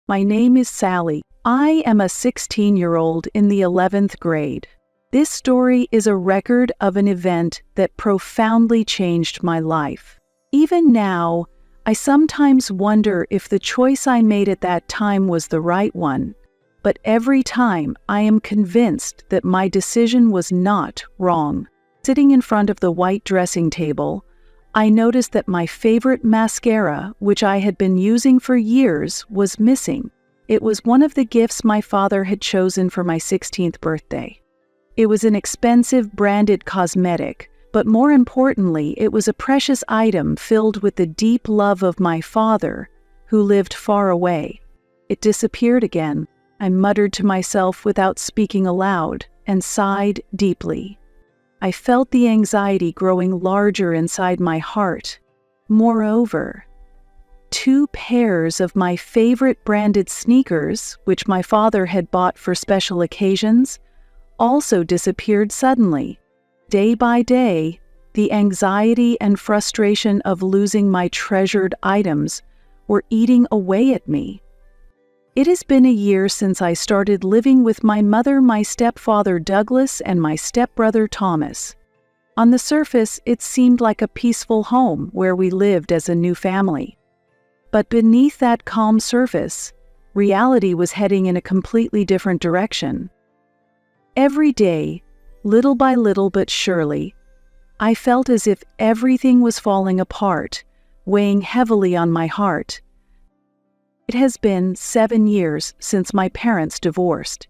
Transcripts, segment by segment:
My name is Sally. I am a 16-year-old in the 11th grade. This story is a record of an event that profoundly changed my life. Even now, I sometimes wonder if the choice I made at that time was the right one. But every time, I am convinced that my decision was not wrong. Sitting in front of the white dressing table, I noticed that my favorite mascara, which I had been using for years, was missing. It was one of the gifts my father had chosen for my 16th birthday. It was an expensive branded cosmetic, but more importantly, it was a precious item filled with the deep love of my father, who lived far away. It disappeared again. I muttered to myself without speaking aloud, and sighed deeply. I felt the anxiety growing larger inside my heart. Moreover, 2 pairs of my favorite branded sneakers, which my father had bought for special occasions, also disappeared suddenly. Day by day, the anxiety and frustration of losing my treasured items were eating away at me. It has been a year since I started living with my mother, my stepfather Douglas, and my stepbrother Thomas. On the surface, it seemed like a peaceful home where we lived as a new family. But beneath that calm surface, reality was heading in a completely different direction. Every day, little by little but surely, I felt as if everything was falling apart, weighing heavily on my heart. It has been 7 years since my parents divorced.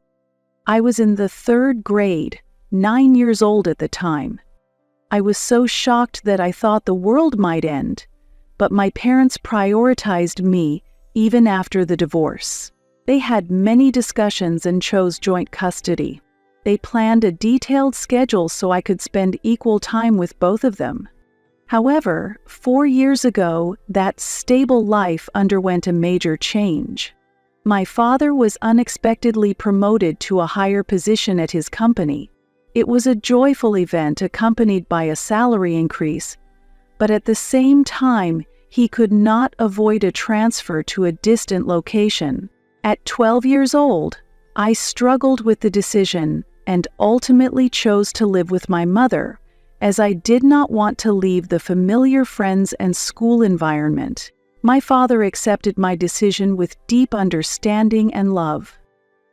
I was in the 3rd grade, 9 years old at the time. I was so shocked that I thought the world might end, but my parents prioritized me even after the divorce. They had many discussions and chose joint custody. They planned a detailed schedule so I could spend equal time with both of them. However, 4 years ago, that stable life underwent a major change. My father was unexpectedly promoted to a higher position at his company. It was a joyful event accompanied by a salary increase, but at the same time, he could not avoid a transfer to a distant location. At 12 years old, I struggled with the decision and ultimately chose to live with my mother, as I did not want to leave the familiar friends and school environment. My father accepted my decision with deep understanding and love.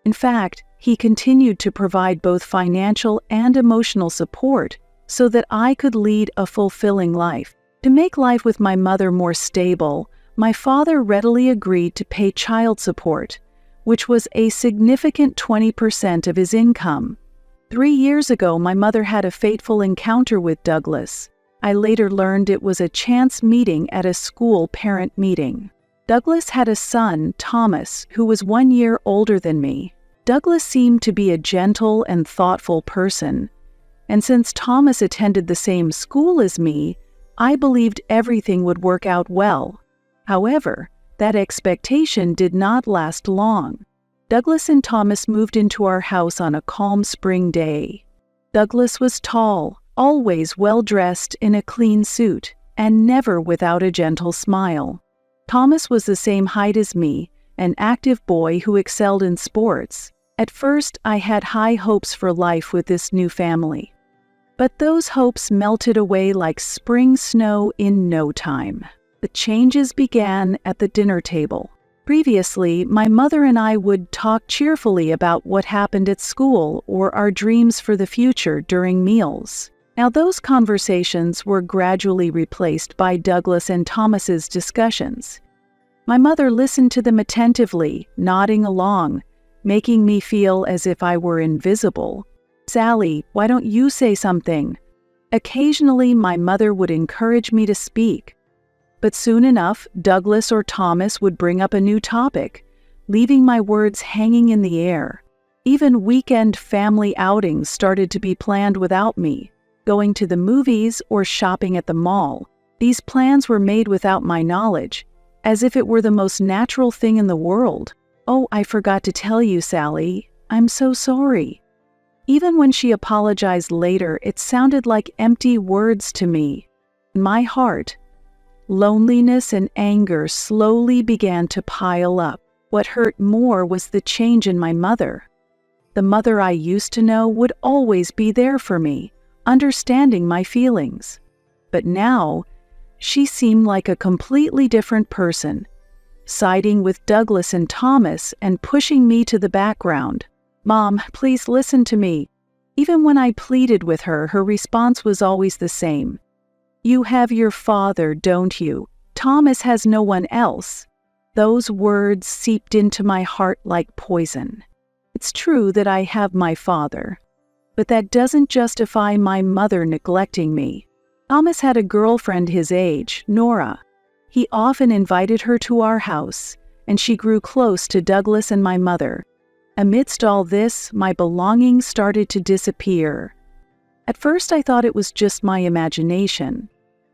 In fact, he continued to provide both financial and emotional support so that I could lead a fulfilling life. To make life with my mother more stable, my father readily agreed to pay child support, which was a significant 20% of his income. 3 years ago, my mother had a fateful encounter with Douglas. I later learned it was a chance meeting at a school parent meeting. Douglas had a son, Thomas, who was 1 year older than me. Douglas seemed to be a gentle and thoughtful person, and since Thomas attended the same school as me, I believed everything would work out well. However, that expectation did not last long. Douglas and Thomas moved into our house on a calm spring day. Douglas was tall, always well-dressed in a clean suit, and never without a gentle smile. Thomas was the same height as me, an active boy who excelled in sports. At first, I had high hopes for life with this new family. But those hopes melted away like spring snow in no time. The changes began at the dinner table. Previously, my mother and I would talk cheerfully about what happened at school or our dreams for the future during meals. Now, those conversations were gradually replaced by Douglas and Thomas's discussions. My mother listened to them attentively, nodding along, making me feel as if I were invisible. "Sally, why don't you say something?" Occasionally, my mother would encourage me to speak. But soon enough, Douglas or Thomas would bring up a new topic, leaving my words hanging in the air. Even weekend family outings started to be planned without me, going to the movies or shopping at the mall. These plans were made without my knowledge, as if it were the most natural thing in the world. "Oh, I forgot to tell you, Sally. I'm so sorry." Even when she apologized later, it sounded like empty words to me. In my heart, loneliness and anger slowly began to pile up. What hurt more was the change in my mother. The mother I used to know would always be there for me, understanding my feelings. But now, she seemed like a completely different person, siding with Douglas and Thomas and pushing me to the background. "Mom, please listen to me." Even when I pleaded with her, her response was always the same. "You have your father, don't you? Thomas has no one else." Those words seeped into my heart like poison. It's true that I have my father, but that doesn't justify my mother neglecting me. Thomas had a girlfriend his age, Nora. He often invited her to our house, and she grew close to Douglas and my mother. Amidst all this, my belongings started to disappear. At first I thought it was just my imagination,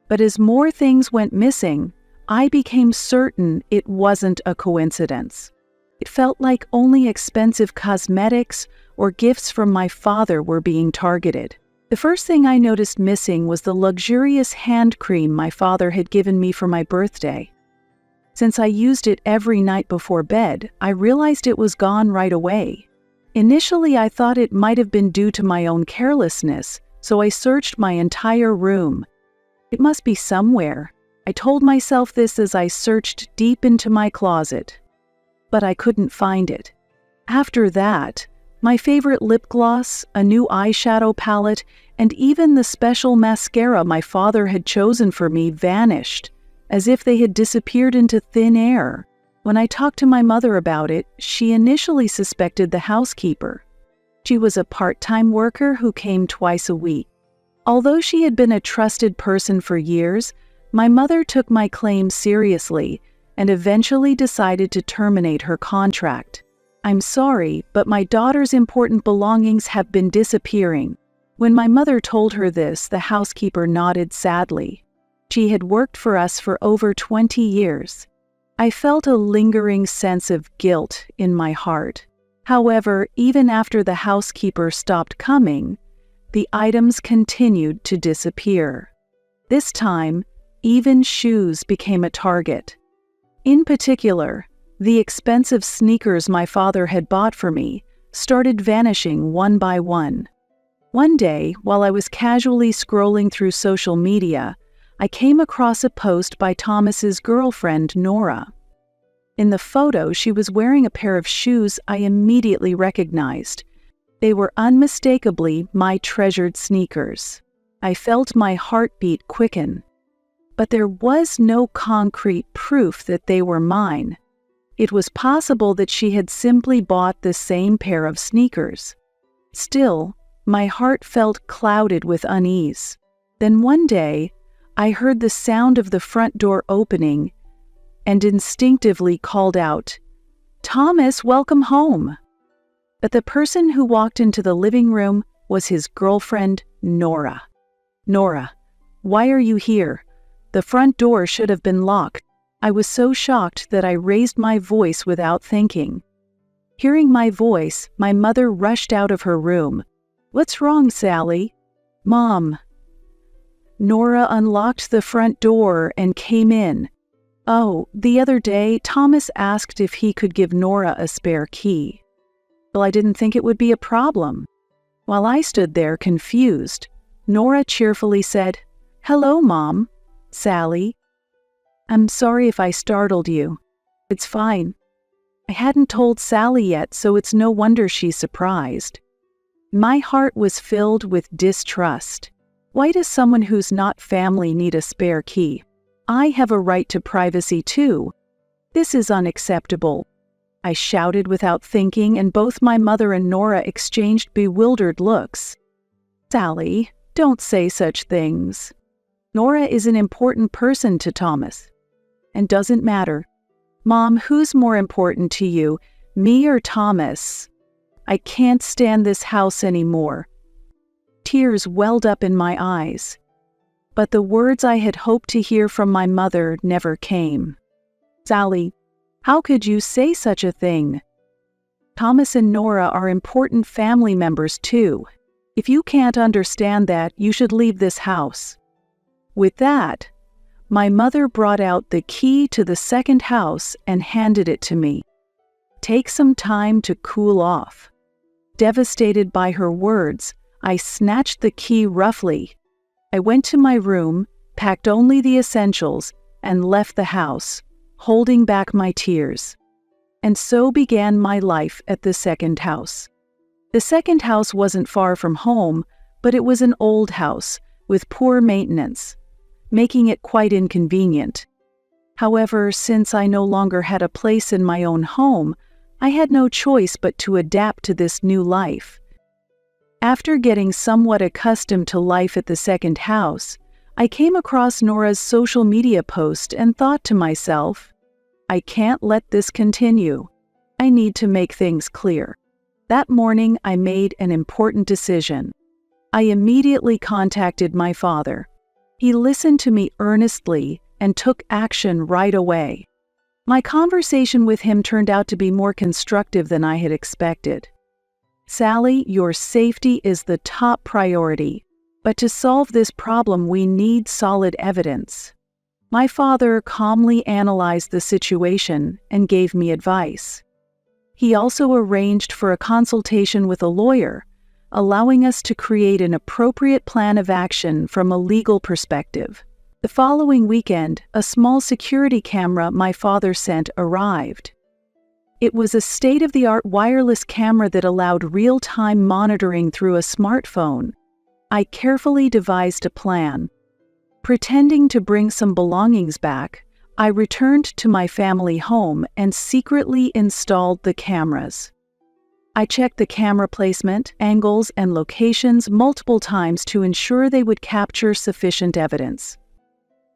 but as more things went missing, I became certain it wasn't a coincidence. It felt like only expensive cosmetics or gifts from my father were being targeted. The first thing I noticed missing was the luxurious hand cream my father had given me for my birthday. Since I used it every night before bed, I realized it was gone right away. Initially, I thought it might have been due to my own carelessness, so I searched my entire room. It must be somewhere. I told myself this as I searched deep into my closet. But I couldn't find it. After that, my favorite lip gloss, a new eyeshadow palette, and even the special mascara my father had chosen for me vanished, as if they had disappeared into thin air. When I talked to my mother about it, she initially suspected the housekeeper. She was a part-time worker who came twice a week. Although she had been a trusted person for years, my mother took my claim seriously and eventually decided to terminate her contract. "I'm sorry, but my daughter's important belongings have been disappearing." When my mother told her this, the housekeeper nodded sadly. She had worked for us for over 20 years. I felt a lingering sense of guilt in my heart. However, even after the housekeeper stopped coming, the items continued to disappear. This time, even shoes became a target. In particular, the expensive sneakers my father had bought for me started vanishing one by one. One day, while I was casually scrolling through social media, I came across a post by Thomas's girlfriend, Nora. In the photo, she was wearing a pair of shoes I immediately recognized. They were unmistakably my treasured sneakers. I felt my heartbeat quicken. But there was no concrete proof that they were mine. It was possible that she had simply bought the same pair of sneakers. Still, my heart felt clouded with unease. Then one day, I heard the sound of the front door opening and instinctively called out, "Thomas, welcome home." But the person who walked into the living room was his girlfriend, Nora. "Nora, why are you here? The front door should have been locked." I was so shocked that I raised my voice without thinking. Hearing my voice, my mother rushed out of her room. "What's wrong, Sally?" "Mom." Nora unlocked the front door and came in. "Oh, the other day, Thomas asked if he could give Nora a spare key." Well, I didn't think it would be a problem. While I stood there confused, Nora cheerfully said, "Hello, Mom. Sally. I'm sorry if I startled you." "It's fine." I hadn't told Sally yet, so it's no wonder she's surprised. My heart was filled with distrust. Why does someone who's not family need a spare key? I have a right to privacy too. This is unacceptable. I shouted without thinking, and both my mother and Nora exchanged bewildered looks. "Sally, don't say such things. Nora is an important person to Thomas. And doesn't matter. Mom, who's more important to you, me or Thomas? I can't stand this house anymore." Tears welled up in my eyes. But the words I had hoped to hear from my mother never came. "Sally, how could you say such a thing? Thomas and Nora are important family members too. If you can't understand that, you should leave this house." With that, my mother brought out the key to the second house and handed it to me. Take some time to cool off." Devastated by her words, I snatched the key roughly. I went to my room, packed only the essentials, and left the house, holding back my tears. And so began my life at the second house. The second house wasn't far from home, but it was an old house with poor maintenance, making it quite inconvenient. However, since I no longer had a place in my own home, I had no choice but to adapt to this new life. After getting somewhat accustomed to life at the second house, I came across Nora's social media post and thought to myself, I can't let this continue. I need to make things clear. That morning, I made an important decision. I immediately contacted my father. He listened to me earnestly and took action right away. My conversation with him turned out to be more constructive than I had expected. "Sally, your safety is the top priority, but to solve this problem we need solid evidence." My father calmly analyzed the situation and gave me advice. He also arranged for a consultation with a lawyer, allowing us to create an appropriate plan of action from a legal perspective. The following weekend, a small security camera my father sent arrived. It was a state-of-the-art wireless camera that allowed real-time monitoring through a smartphone. I carefully devised a plan. Pretending to bring some belongings back, I returned to my family home and secretly installed the cameras. I checked the camera placement, angles, and locations multiple times to ensure they would capture sufficient evidence.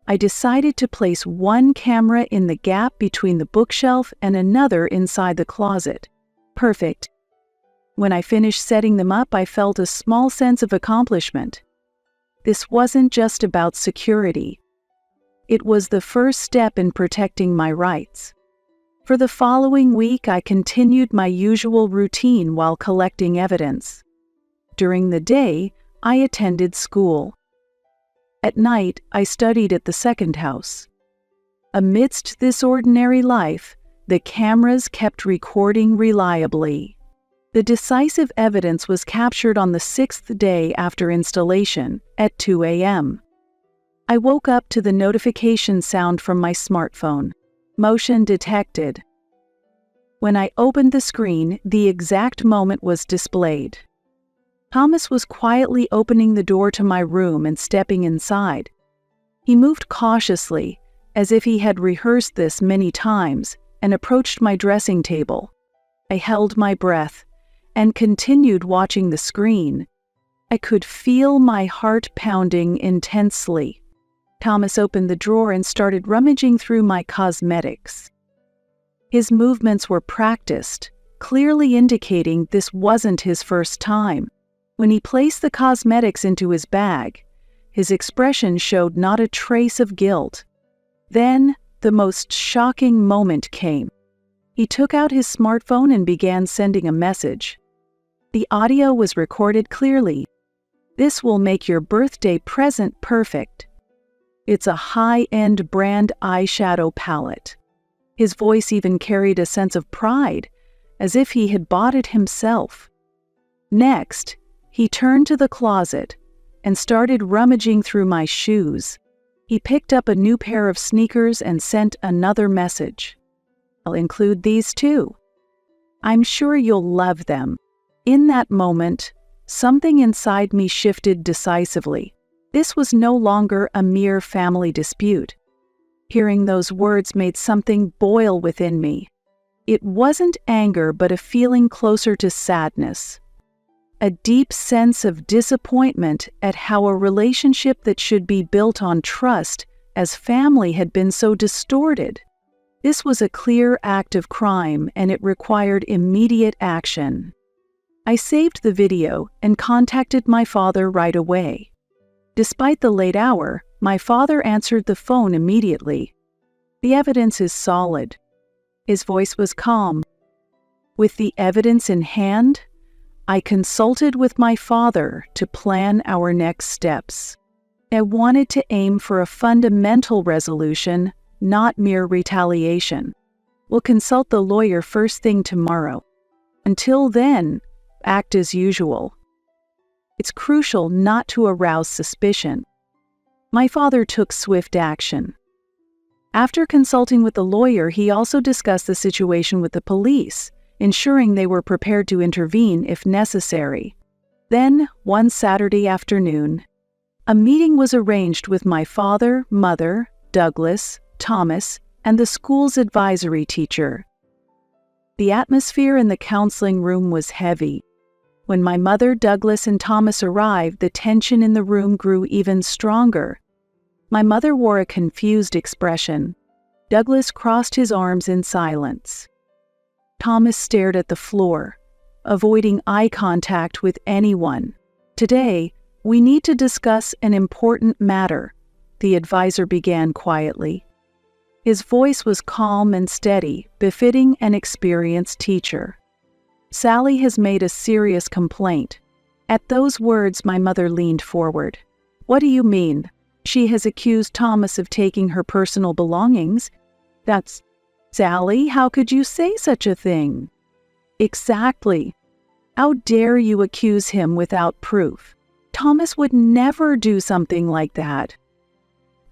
I decided to place one camera in the gap between the bookshelf and another inside the closet. Perfect. When I finished setting them up, I felt a small sense of accomplishment. This wasn't just about security. It was the first step in protecting my rights. For the following week, I continued my usual routine while collecting evidence. During the day, I attended school. At night, I studied at the second house. Amidst this ordinary life, the cameras kept recording reliably. The decisive evidence was captured on the 6th day after installation, at 2 a.m. I woke up to the notification sound from my smartphone. Motion detected. When I opened the screen, the exact moment was displayed. Thomas was quietly opening the door to my room and stepping inside. He moved cautiously, as if he had rehearsed this many times, and approached my dressing table. I held my breath and continued watching the screen. I could feel my heart pounding intensely. Thomas opened the drawer and started rummaging through my cosmetics. His movements were practiced, clearly indicating this wasn't his first time. When he placed the cosmetics into his bag, his expression showed not a trace of guilt. Then, the most shocking moment came. He took out his smartphone and began sending a message. The audio was recorded clearly. "This will make your birthday present perfect. It's a high-end brand eyeshadow palette." His voice even carried a sense of pride, as if he had bought it himself. Next, he turned to the closet and started rummaging through my shoes. He picked up a new pair of sneakers and sent another message. "I'll include these too. I'm sure you'll love them." In that moment, something inside me shifted decisively. This was no longer a mere family dispute. Hearing those words made something boil within me. It wasn't anger, but a feeling closer to sadness. A deep sense of disappointment at how a relationship that should be built on trust as family had been so distorted. This was a clear act of crime, and it required immediate action. I saved the video and contacted my father right away. Despite the late hour, my father answered the phone immediately. "The evidence is solid." His voice was calm. With the evidence in hand, I consulted with my father to plan our next steps. I wanted to aim for a fundamental resolution, not mere retaliation. We'll consult the lawyer first thing tomorrow. Until then, act as usual. It's crucial not to arouse suspicion. My father took swift action. After consulting with the lawyer, he also discussed the situation with the police, ensuring they were prepared to intervene if necessary. Then, one Saturday afternoon, a meeting was arranged with my father, mother, Douglas, Thomas, and the school's advisory teacher. The atmosphere in the counseling room was heavy. When my mother, Douglas, and Thomas arrived, the tension in the room grew even stronger. My mother wore a confused expression. Douglas crossed his arms in silence. Thomas stared at the floor, avoiding eye contact with anyone. Today, we need to discuss an important matter, the advisor began quietly. His voice was calm and steady, befitting an experienced teacher. Sally has made a serious complaint. At those words, my mother leaned forward. What do you mean? She has accused Thomas of taking her personal belongings. That's... Sally, how could you say such a thing? Exactly. How dare you accuse him without proof? Thomas would never do something like that.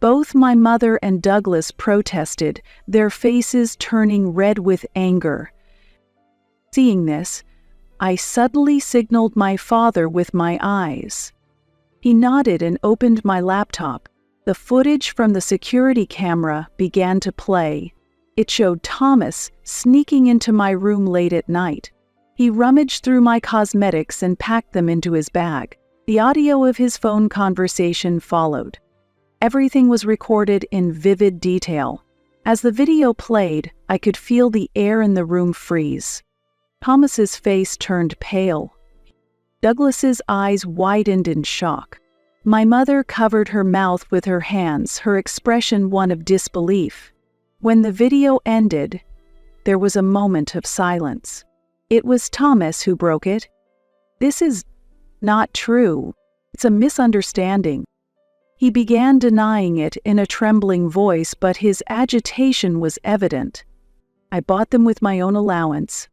Both my mother and Douglas protested, their faces turning red with anger. Seeing this, I suddenly signaled my father with my eyes. He nodded and opened my laptop. The footage from the security camera began to play. It showed Thomas sneaking into my room late at night. He rummaged through my cosmetics and packed them into his bag. The audio of his phone conversation followed. Everything was recorded in vivid detail. As the video played, I could feel the air in the room freeze. Thomas's face turned pale. Douglas's eyes widened in shock. My mother covered her mouth with her hands, her expression one of disbelief. When the video ended, there was a moment of silence. It was Thomas who broke it. This is not true. It's a misunderstanding. He began denying it in a trembling voice, but his agitation was evident. I bought them with my own allowance.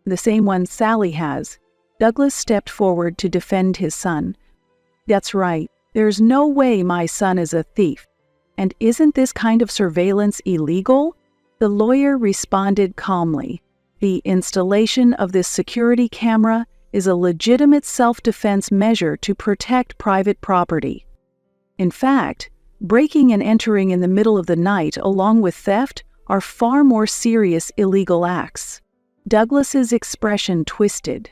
The same one Sally has. Douglas stepped forward to defend his son. That's right. There's no way my son is a thief. And isn't this kind of surveillance illegal? The lawyer responded calmly. The installation of this security camera is a legitimate self-defense measure to protect private property. In fact, breaking and entering in the middle of the night along with theft are far more serious illegal acts. Douglas's expression twisted.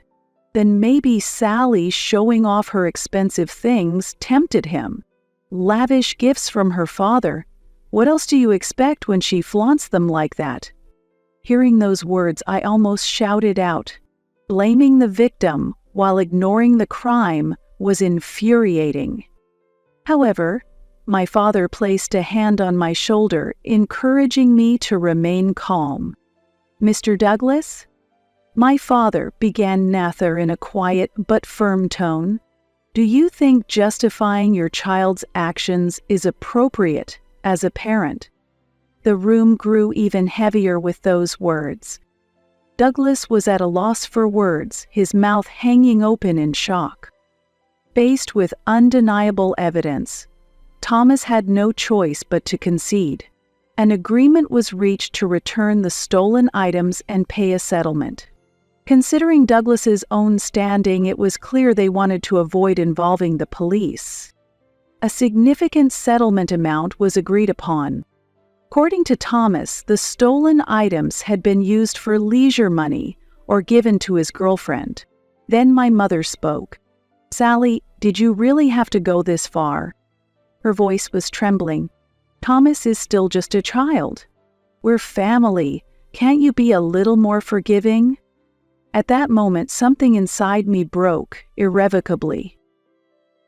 Then maybe Sally showing off her expensive things tempted him. Lavish gifts from her father. What else do you expect when she flaunts them like that? Hearing those words, I almost shouted out. Blaming the victim while ignoring the crime was infuriating. However, my father placed a hand on my shoulder, encouraging me to remain calm. Mr. Douglas? My father, began Nather in a quiet but firm tone. Do you think justifying your child's actions is appropriate as a parent? The room grew even heavier with those words. Douglas was at a loss for words, his mouth hanging open in shock. Faced with undeniable evidence, Thomas had no choice but to concede. An agreement was reached to return the stolen items and pay a settlement. Considering Douglas's own standing, it was clear they wanted to avoid involving the police. A significant settlement amount was agreed upon. According to Thomas, the stolen items had been used for leisure money or given to his girlfriend. Then my mother spoke. Sally, did you really have to go this far? Her voice was trembling. Thomas is still just a child. We're family. Can't you be a little more forgiving? At that moment, something inside me broke irrevocably.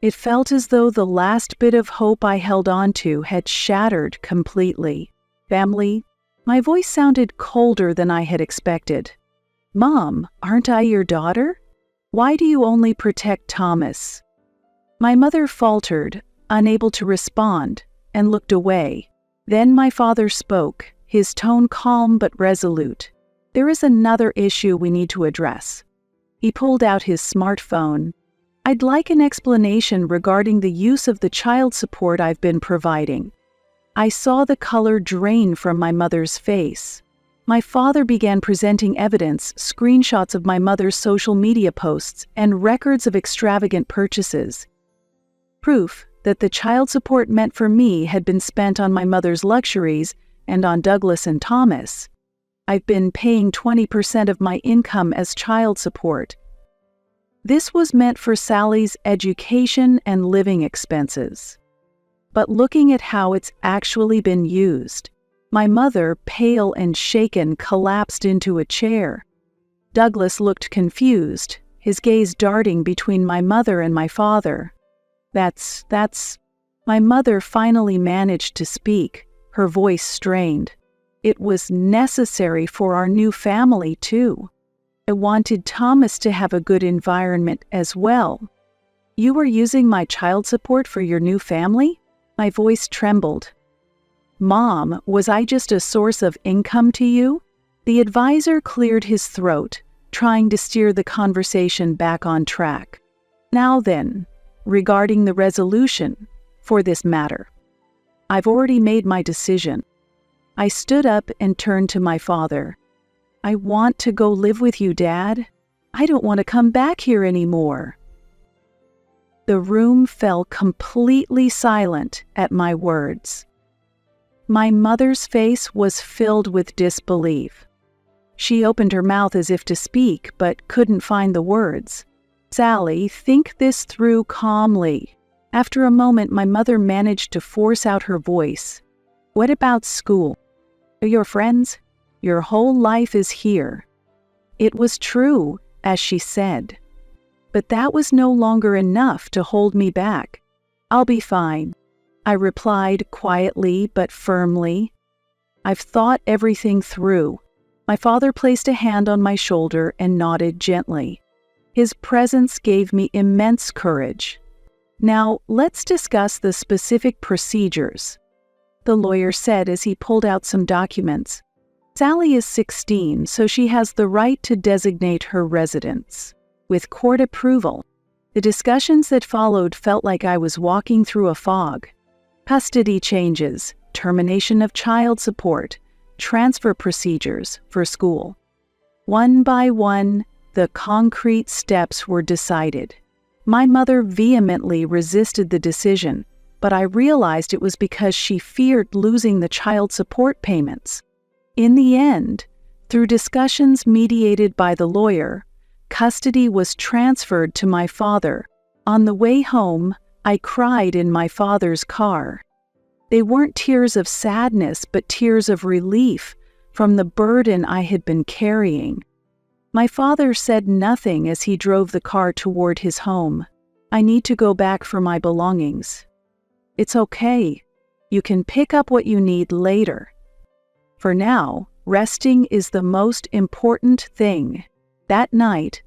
It felt as though the last bit of hope I held on to had shattered completely. Family? My voice sounded colder than I had expected. Mom, aren't I your daughter? Why do you only protect Thomas? My mother faltered, unable to respond, and looked away. Then my father spoke, his tone calm but resolute. "There is another issue we need to address." He pulled out his smartphone. "I'd like an explanation regarding the use of the child support I've been providing." I saw the color drain from my mother's face. My father began presenting evidence, screenshots of my mother's social media posts, and records of extravagant purchases. Proof that the child support meant for me had been spent on my mother's luxuries and on Douglas and Thomas. I've been paying 20% of my income as child support. This was meant for Sally's education and living expenses. But looking at how it's actually been used, my mother, pale and shaken, collapsed into a chair. Douglas looked confused, his gaze darting between my mother and my father. That's... My mother finally managed to speak, her voice strained. "It was necessary for our new family, too. I wanted Thomas to have a good environment as well." "You were using my child support for your new family?" My voice trembled. "Mom, was I just a source of income to you?" The advisor cleared his throat, trying to steer the conversation back on track. "Now then, regarding the resolution for this matter, I've already made my decision." I stood up and turned to my father. "I want to go live with you, Dad. I don't want to come back here anymore." The room fell completely silent at my words. My mother's face was filled with disbelief. She opened her mouth as if to speak, but couldn't find the words. "Sally, think this through calmly." After a moment, my mother managed to force out her voice. "What about school? Your friends? Your whole life is here." It was true, as she said. But that was no longer enough to hold me back. "I'll be fine," I replied quietly but firmly. "I've thought everything through." My father placed a hand on my shoulder and nodded gently. His presence gave me immense courage. "Now, let's discuss the specific procedures," the lawyer said as he pulled out some documents. "Sally is 16, so she has the right to designate her residence. With court approval." The discussions that followed felt like I was walking through a fog. Custody changes, termination of child support, transfer procedures for school. One by one, the concrete steps were decided. My mother vehemently resisted the decision, but I realized it was because she feared losing the child support payments. In the end, through discussions mediated by the lawyer, custody was transferred to my father. On the way home, I cried in my father's car. They weren't tears of sadness, but tears of relief from the burden I had been carrying. My father said nothing as he drove the car toward his home. "I need to go back for my belongings." "It's okay. You can pick up what you need later. For now, resting is the most important thing." That night,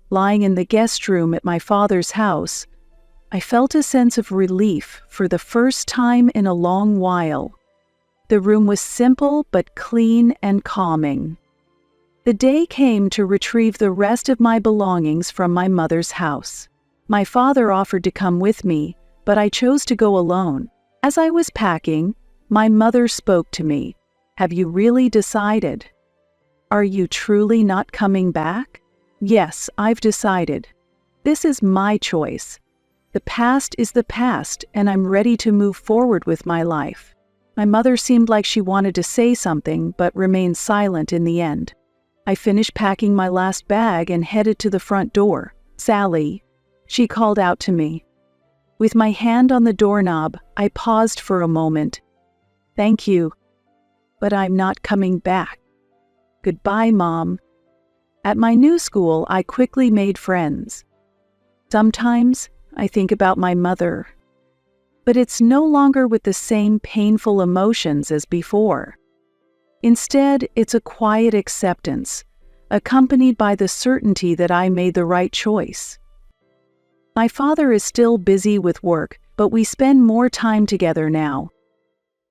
lying in the guest room at my father's house, I felt a sense of relief for the first time in a long while. The room was simple but clean and calming. The day came to retrieve the rest of my belongings from my mother's house. My father offered to come with me, but I chose to go alone. As I was packing, my mother spoke to me. "Have you really decided? Are you truly not coming back?" "Yes, I've decided. This is my choice. The past is the past, and I'm ready to move forward with my life." My mother seemed like she wanted to say something, but remained silent in the end. I finished packing my last bag and headed to the front door. "Sally," she called out to me. With my hand on the doorknob, I paused for a moment. "Thank you, but I'm not coming back." "Goodbye, Mom." At my new school, I quickly made friends. Sometimes I think about my mother, but it's no longer with the same painful emotions as before. Instead, it's a quiet acceptance, accompanied by the certainty that I made the right choice. My father is still busy with work, but we spend more time together now.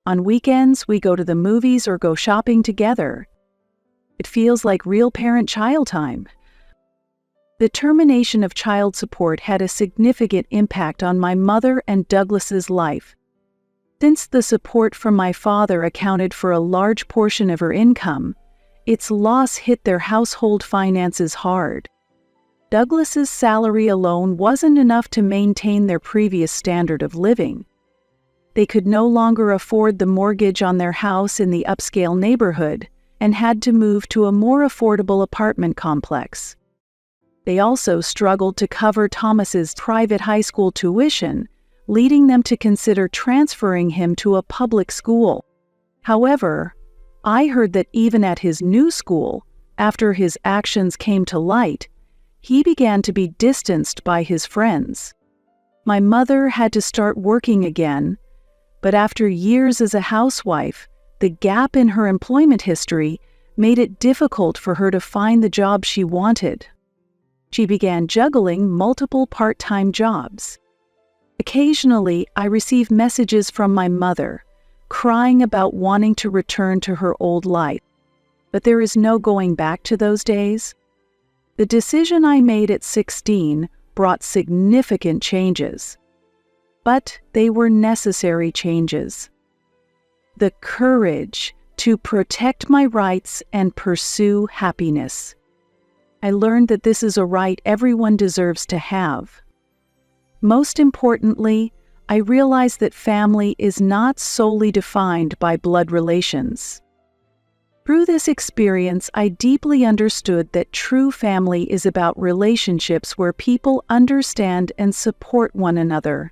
On weekends, we go to the movies or go shopping together. It feels like real parent-child time. The termination of child support had a significant impact on my mother and Douglas's life. Since the support from my father accounted for a large portion of her income, its loss hit their household finances hard. Douglas's salary alone wasn't enough to maintain their previous standard of living. They could no longer afford the mortgage on their house in the upscale neighborhood and had to move to a more affordable apartment complex. They also struggled to cover Thomas's private high school tuition, leading them to consider transferring him to a public school. However, I heard that even at his new school, after his actions came to light, he began to be distanced by his friends. My mother had to start working again, but after years as a housewife, the gap in her employment history made it difficult for her to find the job she wanted. She began juggling multiple part-time jobs. Occasionally, I receive messages from my mother, crying about wanting to return to her old life. But there is no going back to those days. The decision I made at 16 brought significant changes. But they were necessary changes. The courage to protect my rights and pursue happiness. I learned that this is a right everyone deserves to have. Most importantly, I realized that family is not solely defined by blood relations. Through this experience, I deeply understood that true family is about relationships where people understand and support one another,